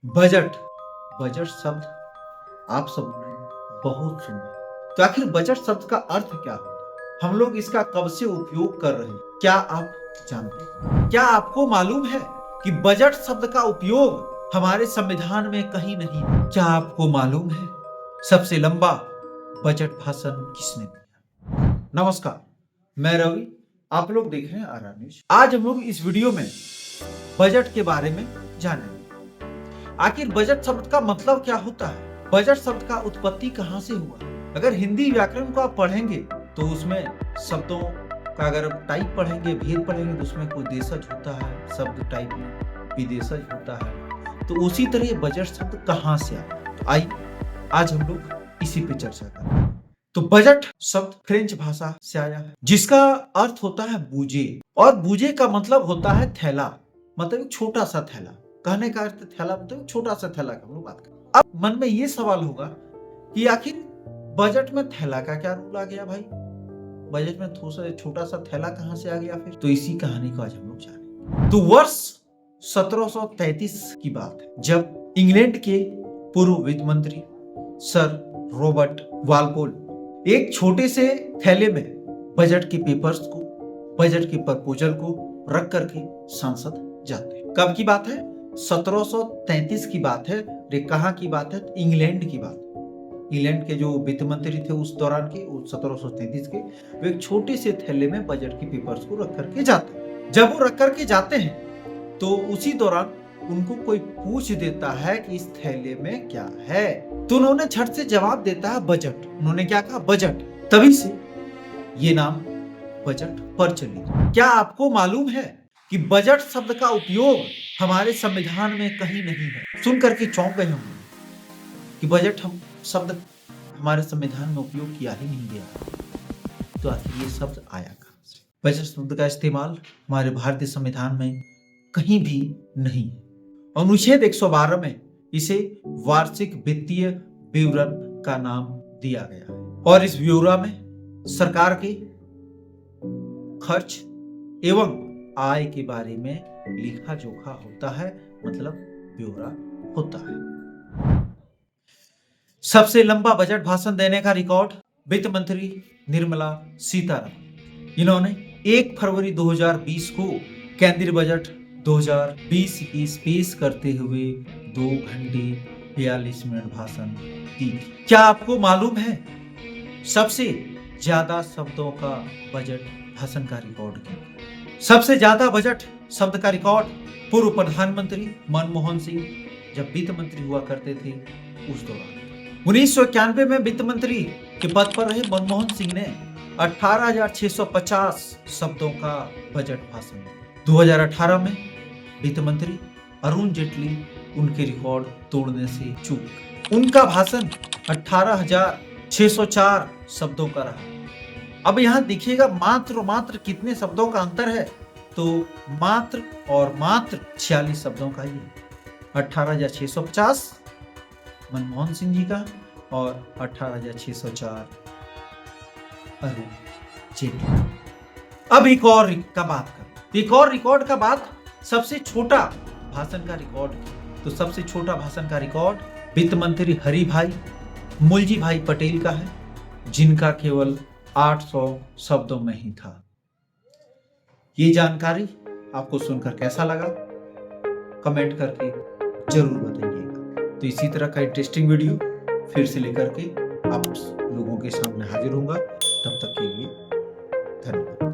Budget budget शब्द आप सबने बहुत सुना। तो आखिर बजट शब्द का अर्थ क्या होता है? हम लोग इसका कब से उपयोग कर रहे हैं, क्या आप जानते हैं? क्या आपको मालूम है कि बजट शब्द का उपयोग हमारे संविधान में कहीं नहीं है? क्या आपको मालूम है सबसे लंबा बजट भाषण किसने दिया? नमस्कार, मैं रवि, आप लोग देख रहे हैं आर न्यूज। आज हम लोग इस वीडियो में बजट के बारे में जानेंगे। आखिर बजट शब्द का मतलब क्या होता है? बजट शब्द का उत्पत्ति कहां से हुआ? अगर हिंदी व्याकरण को आप पढ़ेंगे तो उसमें शब्दों का अगर टाइप पढ़ेंगे, भेद पढ़ेंगे तो उसमें कोई देशज होता है, शब्द टाइप में विदेशज होता है। तो उसी तरह बजट शब्द कहां से आया? तो आइए आज हम लोग इसी पे चर्चा करें। तो बजट शब्द फ्रेंच भाषा से आया है, जिसका अर्थ होता है बूजे, और बूजे का मतलब होता है थैला, मतलब एक छोटा सा थैला। कहने का अर्थ थैला मतलब छोटा सा थैला का हम लोग बात करें। अब मन में ये सवाल होगा कि आखिर बजट में थैला का क्या रोल आ गया भाई? बजट में छोटा सा थैला कहां से आ गया फिर? तो इसी कहानी को आज हम लोग जानेंगे। तो वर्ष 1733 की बात है, जब इंग्लैंड के पूर्व वित्त मंत्री सर रॉबर्ट वालपोल एक छोटे से थैले में बजट के पेपर्स को, बजट के प्रपोजल को रख करके संसद जाते हैं। कब की बात है? 1733 की बात है। रे कहां की बात है? इंग्लैंड की बात। इंग्लैंड के जो वित्त मंत्री थे उस दौरान के, 1733 के, वो एक छोटे से थैले में बजट के पेपर्स को रख करके जाते हैं। जब वो रख करके जाते हैं तो उसी दौरान उनको कोई पूछ देता है कि इस थैले में क्या है, तो उन्होंने झट से जवाब देता है बजट। उन्होंने क्या कहा? बजट। तभी से ये नाम बजट प्रचलित। क्या आपको मालूम है कि बजट शब्द का उपयोग हमारे संविधान में कहीं नहीं है? सुन करके चौंक गए होंगे कि बजट हम शब्द हमारे संविधान में उपयोग किया ही नहीं गया। तो आखिर ये शब्द आया कहां से? बजट शब्द का इस्तेमाल हमारे भारतीय संविधान में कहीं भी नहीं है। अनुच्छेद 112 में इसे वार्षिक वित्तीय विवरण का नाम दिया गया है, और इस ब्यौरा में सरकार के खर्च एवं आय के बारे में लिखा जोखा होता है, मतलब ब्यौरा होता है। सबसे लंबा बजट भाषण देने का रिकॉर्ड वित्त मंत्री निर्मला सीतारमण। इन्होंने 1 फरवरी 2020 को केंद्रीय बजट 2020-21 पेश करते हुए 2 घंटे 42 मिनट भाषण दी। क्या आपको मालूम है सबसे ज्यादा शब्दों का बजट भाषण का रिकॉर्ड किया? सबसे ज्यादा बजट शब्द का रिकॉर्ड पूर्व प्रधानमंत्री मनमोहन सिंह जब वित्त मंत्री हुआ करते थे उस दौरान 1991 में वित्त मंत्री के पद पर रहे मनमोहन सिंह ने 18,650 शब्दों का बजट भाषण दिया। 2018 में वित्त मंत्री अरुण जेटली उनके रिकॉर्ड तोड़ने से चूक गए। उनका भाषण 18,604 शब्दों का रहा। अब यहाँ देखिएगा मात्र कितने शब्दों का अंतर है, तो मात्र और मात्र 46 शब्दों का ही है। 18,650 मनमोहन सिंह जी का और 18,604 अरुण जेटली। अब एक और का बात करें, एक और रिकॉर्ड का बात, सबसे छोटा भाषण का रिकॉर्ड। तो सबसे छोटा भाषण का रिकॉर्ड वित्त मंत्री हरि भाई मुलजी भाई पटेल का है, जिनका केवल 800 शब्दों में ही था। ये जानकारी आपको सुनकर कैसा लगा? कमेंट करके जरूर बताइएगा। तो इसी तरह का इंटरेस्टिंग वीडियो फिर से लेकर के आप लोगों के सामने हाजिर होऊंगा। तब तक के लिए धन्यवाद।